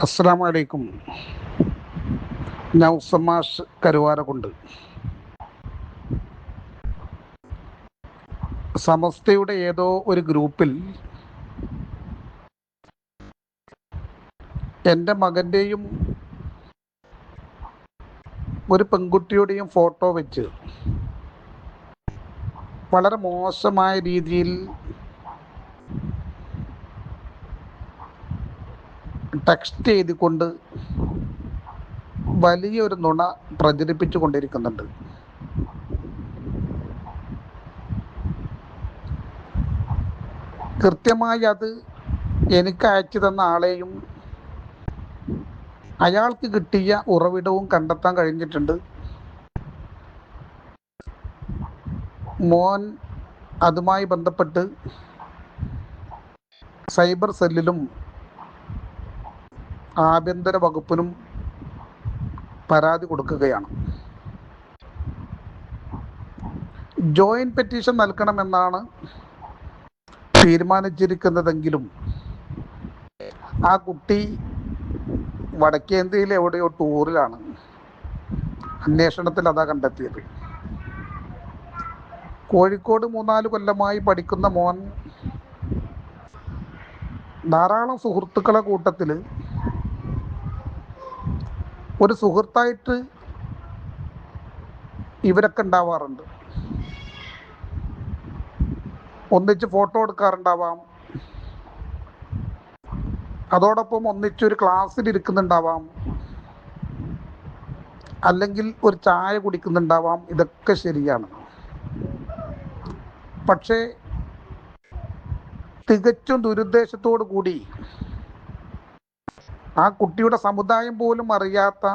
അസ്സലാമു അലൈക്കും. ഞാൻ ഉസമാഷ് കരുവാരക്കുണ്ട്. സമസ്തയുടെ ഏതോ ഒരു ഗ്രൂപ്പിൽ എൻ്റെ മകൻ്റെയും ഒരു പെൺകുട്ടിയുടെയും ഫോട്ടോ വെച്ച് വളരെ മോശമായ രീതിയിൽ ടെക്സ്റ്റ് എഴുതിക്കൊണ്ട് വലിയൊരു നുണ പ്രചരിപ്പിച്ചു കൊണ്ടിരിക്കുന്നുണ്ട്. കൃത്യമായി അത് എനിക്ക് അയച്ചു തന്ന ആളെയും അയാൾക്ക് കിട്ടിയ ഉറവിടവും കണ്ടെത്താൻ കഴിഞ്ഞിട്ടുണ്ട്. മോൻ അതുമായി ബന്ധപ്പെട്ട് സൈബർ സെല്ലിലും ആഭ്യന്തര വകുപ്പിനും പരാതി കൊടുക്കുകയാണ്. ജോയിൻറ്റ് പെറ്റീഷൻ നൽകണമെന്നാണ് തീരുമാനിച്ചിരിക്കുന്നതെങ്കിലും ആ കുട്ടി വടക്കേന്ത്യയിലെ എവിടെയോ ടൂറിലാണ്. അന്വേഷണത്തിൽ അതാ കണ്ടെത്തിയത്. കോഴിക്കോട് 3-4 കൊല്ലമായി പഠിക്കുന്ന മോൻ ധാരാളം സുഹൃത്തുക്കളെ കൂട്ടത്തിൽ ഒരു സുഹൃത്തായിട്ട് ഇവരൊക്കെ ഉണ്ടാവാറുണ്ട്. ഒന്നിച്ച് ഫോട്ടോ എടുക്കാറുണ്ടാവാം, അതോടൊപ്പം ഒന്നിച്ചൊരു ക്ലാസ്സിൽ ഇരിക്കുന്നുണ്ടാവാം, അല്ലെങ്കിൽ ഒരു ചായ കുടിക്കുന്നുണ്ടാവാം. ഇതൊക്കെ ശരിയാണ്. പക്ഷേ തികച്ചും ദുരുദ്ദേശത്തോടു കൂടി ആ കുട്ടിയുടെ സമുദായം പോലും അറിയാത്ത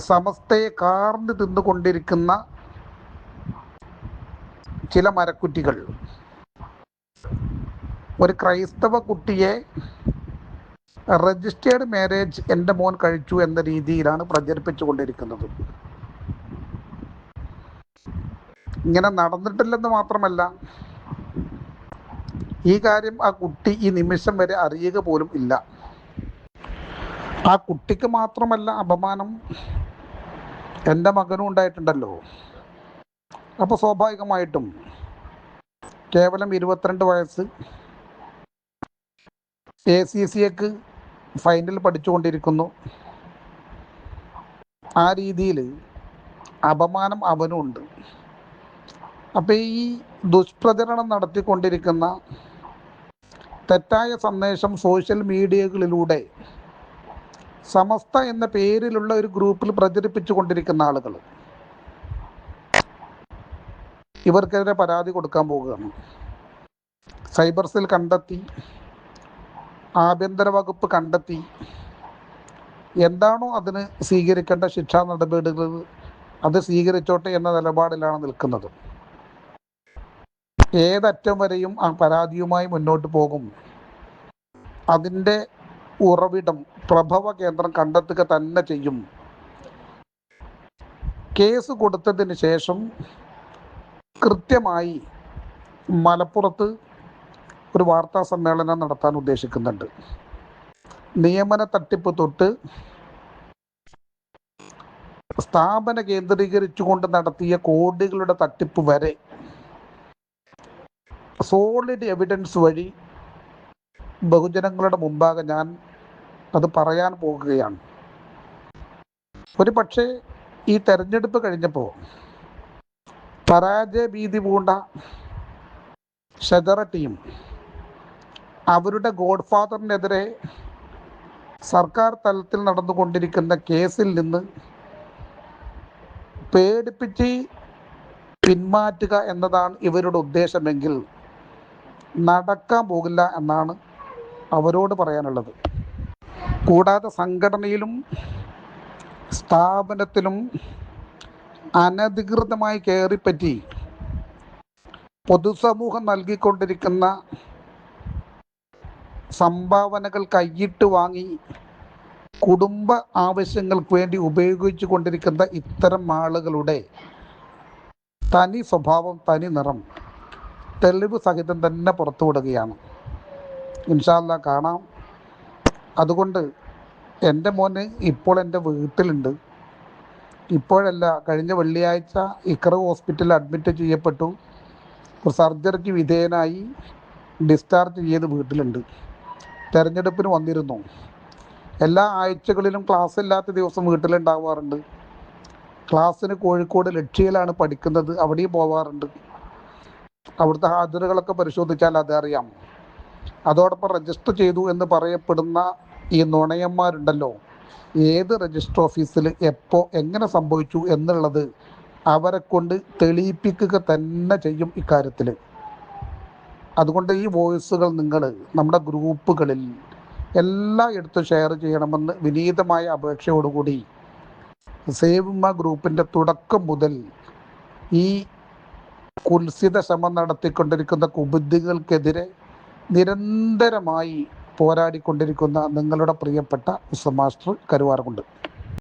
സമസ്തയെ കാർന്ന് തിന്നുകൊണ്ടിരിക്കുന്ന ചില മരക്കുറ്റികൾ ഒരു ക്രൈസ്തവ കുട്ടിയെ രജിസ്റ്റേർഡ് മാരേജ് എൻ്റെ മോൻ കഴിച്ചു എന്ന രീതിയിലാണ് പ്രചരിപ്പിച്ചു കൊണ്ടിരിക്കുന്നത്. ഇങ്ങനെ നടന്നിട്ടില്ലെന്ന് മാത്രമല്ല, ഈ കാര്യം ആ കുട്ടി ഈ നിമിഷം വരെ അറിയുക പോലും ഇല്ല. ആ കുട്ടിക്ക് മാത്രമല്ല അപമാനം, എൻ്റെ മകനും ഉണ്ടായിട്ടുണ്ടല്ലോ. അപ്പോൾ സ്വാഭാവികമായിട്ടും കേവലം 22 വയസ്സ്, ACCAക്ക് ഫൈനൽ പഠിച്ചുകൊണ്ടിരിക്കുന്നു. ആ രീതിയിൽ അപമാനം അവനും ഉണ്ട്. അപ്പോൾ ഈ ദുഷ്പ്രചരണം നടത്തിക്കൊണ്ടിരിക്കുന്ന തെറ്റായ സന്ദേശം സോഷ്യൽ മീഡിയകളിലൂടെ സമസ്ത എന്ന പേരിലുള്ള ഒരു ഗ്രൂപ്പിൽ പ്രചരിപ്പിച്ചു കൊണ്ടിരിക്കുന്ന ആളുകൾ ഇവർക്കെതിരെ പരാതി കൊടുക്കാൻ പോവുകയാണ്. സൈബർ സെൽ കണ്ടെത്തി, ആഭ്യന്തര വകുപ്പ് കണ്ടെത്തി, എന്താണോ അതിന് സ്വീകരിക്കേണ്ട ശിക്ഷാ നടപടികൾ അത് സ്വീകരിച്ചോട്ടെ എന്ന നിലപാടിലാണ് നിൽക്കുന്നത്. ഏതറ്റം വരെയും ആ പരാതിയുമായി മുന്നോട്ട് പോകും. അതിൻ്റെ ഉറവിടം, പ്രഭവ കേന്ദ്രം കണ്ടെത്തുക തന്നെ ചെയ്യും. കേസ് കൊടുത്തതിന് ശേഷം കൃത്യമായി മലപ്പുറത്ത് ഒരു വാർത്താ സമ്മേളനം നടത്താൻ ഉദ്ദേശിക്കുന്നുണ്ട്. നിയമന തട്ടിപ്പ് തൊട്ട് സ്ഥാപന കേന്ദ്രീകരിച്ചുകൊണ്ട് നടത്തിയ കോടികളുടെ തട്ടിപ്പ് വരെ സോളിഡ് എവിഡൻസ് വഴി ബഹുജനങ്ങളുടെ മുമ്പാകെ ഞാൻ അത് പറയാൻ പോകുകയാണ്. ഒരു പക്ഷേ ഈ തെരഞ്ഞെടുപ്പ് കഴിഞ്ഞപ്പോൾ പരാജയ ഭീതി പൂണ്ട ഷജറ ടീം അവരുടെ ഗോഡ് ഫാദറിനെതിരെ സർക്കാർ തലത്തിൽ നടന്നുകൊണ്ടിരിക്കുന്ന കേസിൽ നിന്ന് പേടിപ്പിച്ച് പിന്മാറ്റുക എന്നതാണ് ഇവരുടെ ഉദ്ദേശമെങ്കിൽ നടക്കാൻ പോകില്ല എന്നാണ് അവരോട് പറയാനുള്ളത്. കൂടാതെ സംഘടനയിലും സ്ഥാപനത്തിലും അനധികൃതമായി കയറിപ്പറ്റി പൊതുസമൂഹം നൽകിക്കൊണ്ടിരിക്കുന്ന സംഭാവനകൾ കൈയിട്ട് വാങ്ങി കുടുംബ ആവശ്യങ്ങൾക്ക് വേണ്ടി ഉപയോഗിച്ചു കൊണ്ടിരിക്കുന്ന ഇത്തരം ആളുകളുടെ തനി സ്വഭാവം, തനി നിറം തെളിവ് സഹിതം തന്നെ പുറത്തുവിടുകയാണ്. ഇൻഷാ അല്ലാ കാണാം. അതുകൊണ്ട് എൻ്റെ മോന് ഇപ്പോൾ എൻ്റെ വീട്ടിലുണ്ട്. ഇപ്പോഴല്ല, കഴിഞ്ഞ വെള്ളിയാഴ്ച ഇഖറ ഹോസ്പിറ്റലിൽ അഡ്മിറ്റ് ചെയ്യപ്പെട്ടു. സർജറിക്ക് വിധേയനായി ഡിസ്ചാർജ് ചെയ്ത് വീട്ടിലുണ്ട്. തെരഞ്ഞെടുപ്പിന് വന്നിരുന്നു. എല്ലാ ആഴ്ചകളിലും ക്ലാസ് ഇല്ലാത്ത ദിവസം വീട്ടിലുണ്ടാവാറുണ്ട്. ക്ലാസ്സിന് കോഴിക്കോട് ലക്ഷ്യയിലാണ് പഠിക്കുന്നത്, അവിടെയും പോവാറുണ്ട്. അവിടുത്തെ ഹാജറുകളൊക്കെ പരിശോധിച്ചാൽ അതറിയാം. അതോടൊപ്പം രജിസ്റ്റർ ചെയ്തു എന്ന് പറയപ്പെടുന്ന ഈ നുണയന്മാരുണ്ടല്ലോ, ഏത് രജിസ്റ്റർ ഓഫീസിൽ എപ്പോൾ എങ്ങനെ സംഭവിച്ചു എന്നുള്ളത് അവരെ കൊണ്ട് തെളിയിപ്പിക്കുക തന്നെ ചെയ്യും ഇക്കാര്യത്തിൽ. അതുകൊണ്ട് ഈ വോയിസുകൾ നിങ്ങൾ നമ്മുടെ ഗ്രൂപ്പുകളിൽ എല്ലായിടത്തും ഷെയർ ചെയ്യണമെന്ന് വിനീതമായ അപേക്ഷയോടുകൂടി സേവ് ഗ്രൂപ്പിൻ്റെ തുടക്കം മുതൽ ഈ കുൽസിത ശ്രമം നടത്തിക്കൊണ്ടിരിക്കുന്ന കുബുദ്ധികൾക്കെതിരെ നിരന്തരമായി പോരാടിക്കൊണ്ടിരിക്കുന്ന നിങ്ങളുടെ പ്രിയപ്പെട്ട മാസ്റ്റർ കരുവാറുകുണ്ട്.